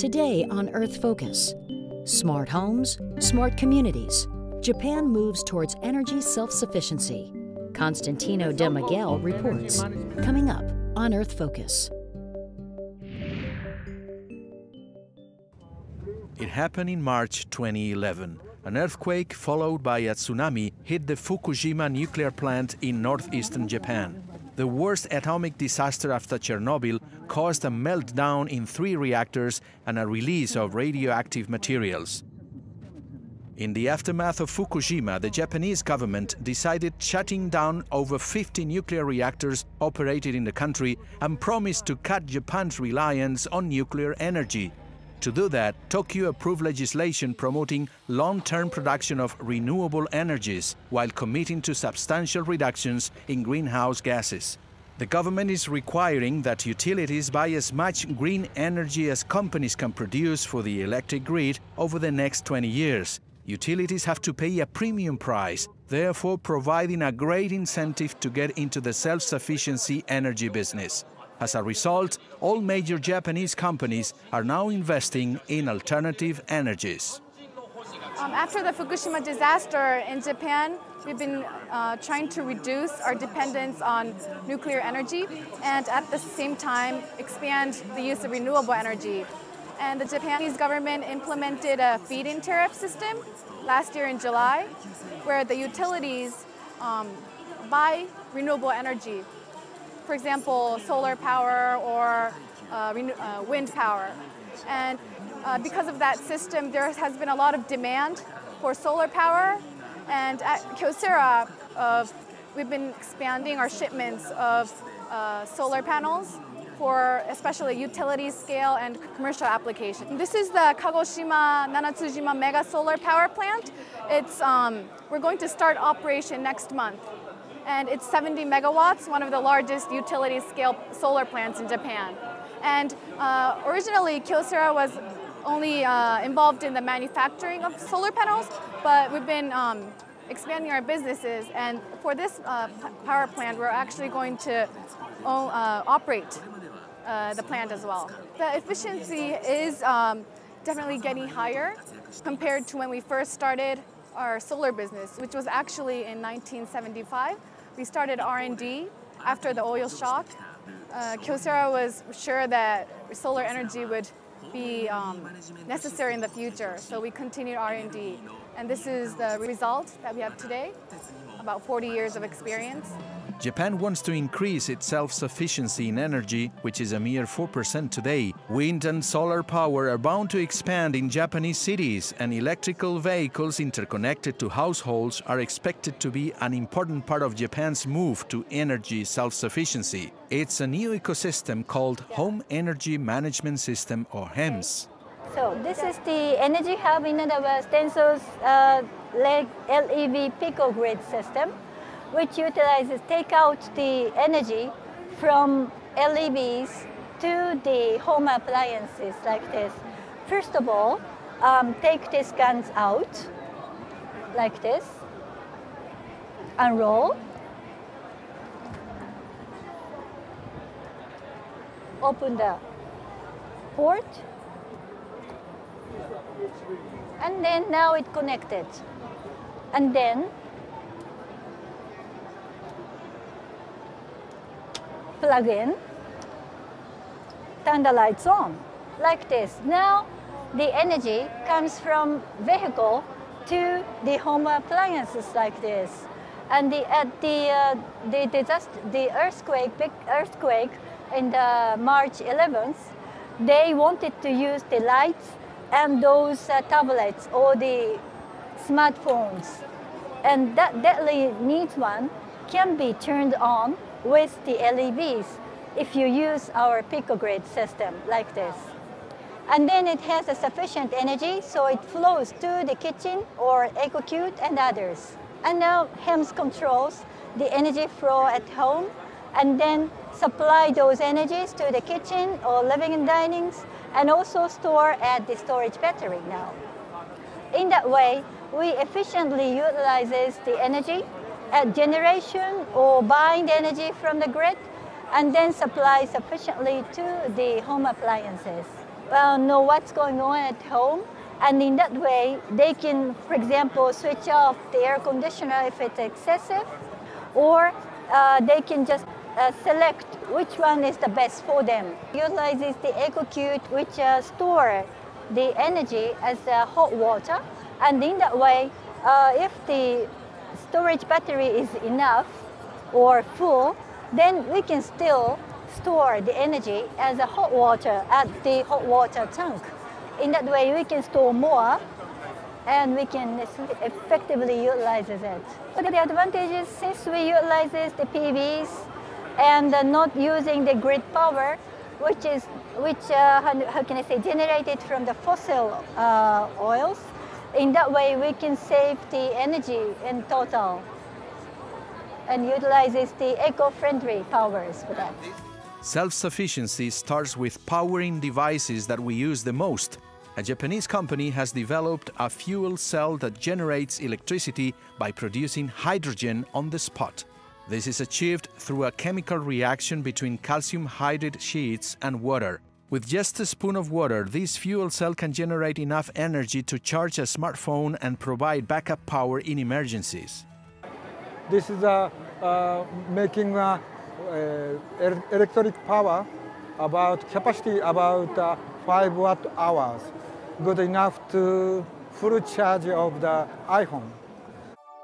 Today on Earth Focus, smart homes, smart communities. Japan moves towards energy self-sufficiency. Constantino de Miguel reports. Coming up on Earth Focus. It happened in March 2011. An earthquake followed by a tsunami hit the Fukushima nuclear plant in northeastern Japan. The worst atomic disaster after Chernobyl caused a meltdown in 3 reactors and a release of radioactive materials. In the aftermath of Fukushima, the Japanese government decided shutting down over 50 nuclear reactors operated in the country and promised to cut Japan's reliance on nuclear energy. To do that, Tokyo approved legislation promoting long-term production of renewable energies while committing to substantial reductions in greenhouse gases. The government is requiring that utilities buy as much green energy as companies can produce for the electric grid over the next 20 years. Utilities have to pay a premium price, therefore providing a great incentive to get into the self-sufficiency energy business. As a result, all major Japanese companies are now investing in alternative energies. After the Fukushima disaster in Japan, we've been trying to reduce our dependence on nuclear energy and at the same time expand the use of renewable energy. And the Japanese government implemented a feed-in tariff system last year in July, where the utilities buy renewable energy. For example, solar power or wind power. And because of that system, there has been a lot of demand for solar power. And at JSCA, we've been expanding our shipments of solar panels for especially utility scale and commercial application. This is the Kagoshima Nanatsujima Mega Solar Power Plant. We're going to start operation next month. And it's 70 megawatts, one of the largest utility-scale solar plants in Japan. And originally, JSCA was only involved in the manufacturing of solar panels, but we've been expanding our businesses. And for this power plant, we're actually going to operate the plant as well. The efficiency is definitely getting higher compared to when we first started our solar business, which was actually in 1975. We started R&D after the oil shock. JSCA was sure that solar energy would be necessary in the future, so we continued R&D. And this is the result that we have today, about 40 years of experience. Japan wants to increase its self-sufficiency in energy, which is a mere 4% today. Wind and solar power are bound to expand in Japanese cities, and electrical vehicles interconnected to households are expected to be an important part of Japan's move to energy self-sufficiency. It's a new ecosystem called Home Energy Management System, or HEMS. So this is the energy hub, in other words, Denso's LEV picogrid system, which take out the energy from LEVs to the home appliances like this. First of all, take these guns out like this, unroll, open the port, and then now it's connected. And then plug in, turn the lights on, like this. Now the energy comes from vehicle to the home appliances like this. And big earthquake in the March 11th, they wanted to use the lights and those tablets or the smartphones. And that deadly needs one can be turned on with the LEVs if you use our picogrid system like this. And then it has a sufficient energy, so it flows to the kitchen or EcoCute and others. And now HEMS controls the energy flow at home and then supply those energies to the kitchen or living and dinings, and also store at the storage battery now. In that way, we efficiently utilizes the energy at generation or buying the energy from the grid, and then supply sufficiently to the home appliances. know what's going on at home. And in that way, they can, for example, switch off the air conditioner if it's excessive, or they can just select which one is the best for them. Utilizes the EcoCute, which store the energy as hot water. And in that way, if the storage battery is enough or full, then we can still store the energy as a hot water at the hot water tank. In that way, we can store more and we can effectively utilize it. But the advantages, since we utilize the PVs and not using the grid power, which how can I say, generated from the fossil oils, in that way we can save the energy in total and utilizes the eco-friendly powers for that. Self-sufficiency starts with powering devices that we use the most. A Japanese company has developed a fuel cell that generates electricity by producing hydrogen on the spot. This is achieved through a chemical reaction between calcium hydride sheets and water. With just a spoon of water, this fuel cell can generate enough energy to charge a smartphone and provide backup power in emergencies. This is making electric power capacity about 5 watt-hours, good enough to full charge of the iPhone.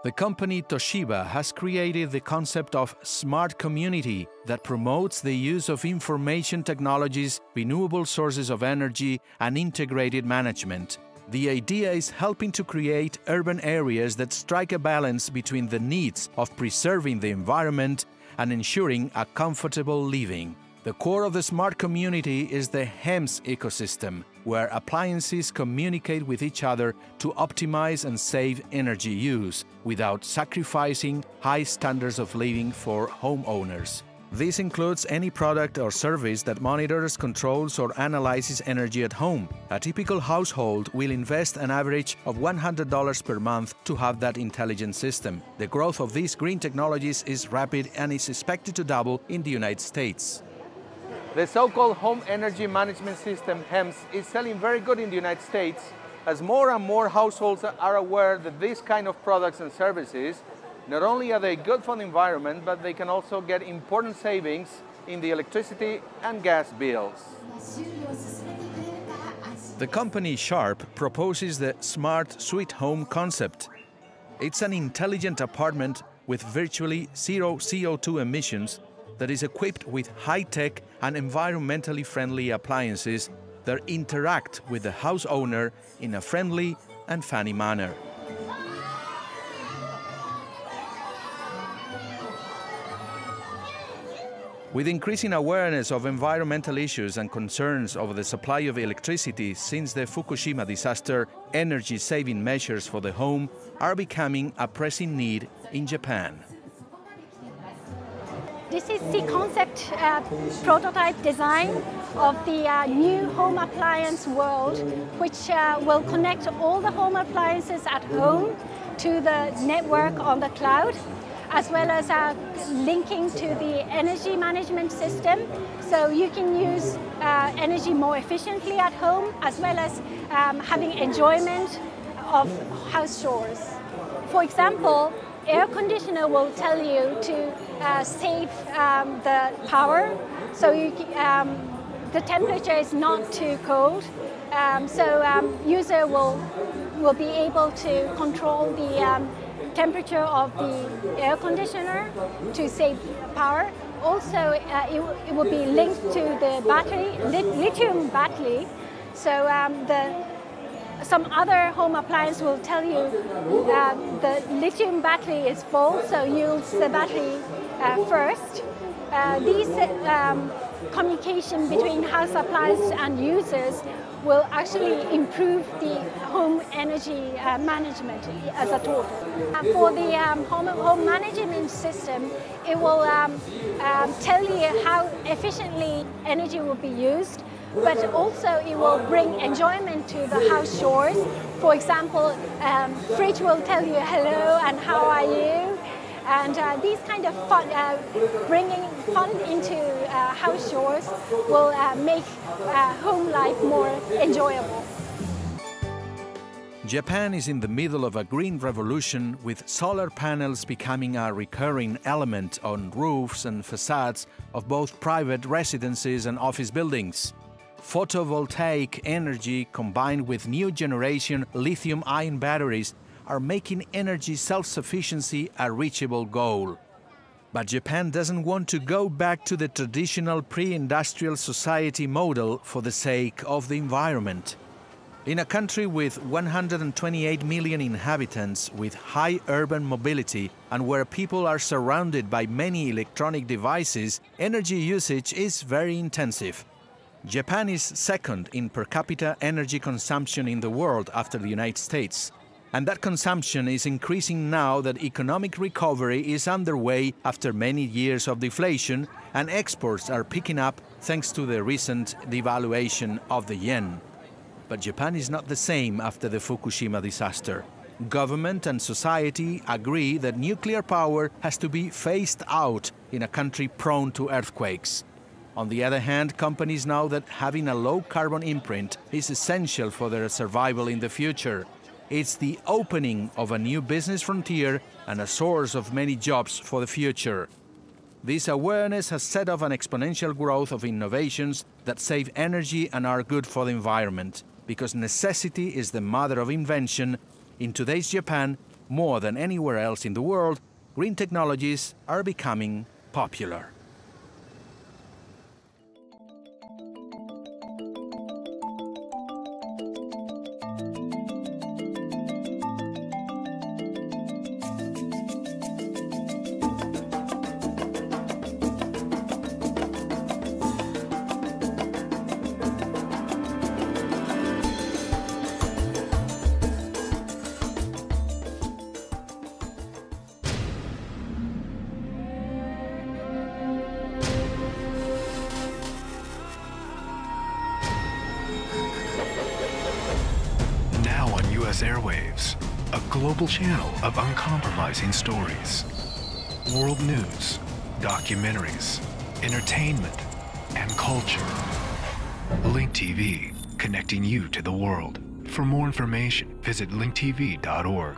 The company Toshiba has created the concept of smart community that promotes the use of information technologies, renewable sources of energy, and integrated management. The idea is helping to create urban areas that strike a balance between the needs of preserving the environment and ensuring a comfortable living. The core of the smart community is the HEMS ecosystem, where appliances communicate with each other to optimize and save energy use without sacrificing high standards of living for homeowners. This includes any product or service that monitors, controls, or analyzes energy at home. A typical household will invest an average of $100 per month to have that intelligent system. The growth of these green technologies is rapid and is expected to double in the United States. The so-called home energy management system, HEMS, is selling very good in the United States as more and more households are aware that these kind of products and services, not only are they good for the environment, but they can also get important savings in the electricity and gas bills. The company Sharp proposes the Smart Sweet Home concept. It's an intelligent apartment with virtually zero CO2 emissions that is equipped with high-tech and environmentally friendly appliances that interact with the house owner in a friendly and funny manner. With increasing awareness of environmental issues and concerns over the supply of electricity since the Fukushima disaster, energy-saving measures for the home are becoming a pressing need in Japan. This is the concept prototype design of the new home appliance world, which will connect all the home appliances at home to the network on the cloud, as well as linking to the energy management system, so you can use energy more efficiently at home, as well as having enjoyment of house chores. For example, air conditioner will tell you to save the power, so the temperature is not too cold. User will be able to control the temperature of the air conditioner to save power. Also, it will be linked to the battery, lithium battery. So some other home appliance will tell you the lithium battery is full, so use the battery first. These communication between house appliances and users will actually improve the home energy management as a total. For the home management system, it will tell you how efficiently energy will be used, but also it will bring enjoyment to the house chores. For example, fridge will tell you hello and how are you. And these kind of fun, bringing fun into house chores will make home life more enjoyable. Japan is in the middle of a green revolution, with solar panels becoming a recurring element on roofs and facades of both private residences and office buildings. Photovoltaic energy combined with new generation lithium-ion batteries are making energy self-sufficiency a reachable goal. But Japan doesn't want to go back to the traditional pre-industrial society model for the sake of the environment. In a country with 128 million inhabitants, with high urban mobility, and where people are surrounded by many electronic devices, energy usage is very intensive. Japan is second in per capita energy consumption in the world after the United States. And that consumption is increasing now that economic recovery is underway after many years of deflation, and exports are picking up thanks to the recent devaluation of the yen. But Japan is not the same after the Fukushima disaster. Government and society agree that nuclear power has to be phased out in a country prone to earthquakes. On the other hand, companies know that having a low carbon imprint is essential for their survival in the future. It's the opening of a new business frontier and a source of many jobs for the future. This awareness has set off an exponential growth of innovations that save energy and are good for the environment. Because necessity is the mother of invention, in today's Japan, more than anywhere else in the world, green technologies are becoming popular. U.S. airwaves, a global channel of uncompromising stories. World news, documentaries, entertainment, and culture. Link TV, connecting you to the world. For more information, visit linktv.org.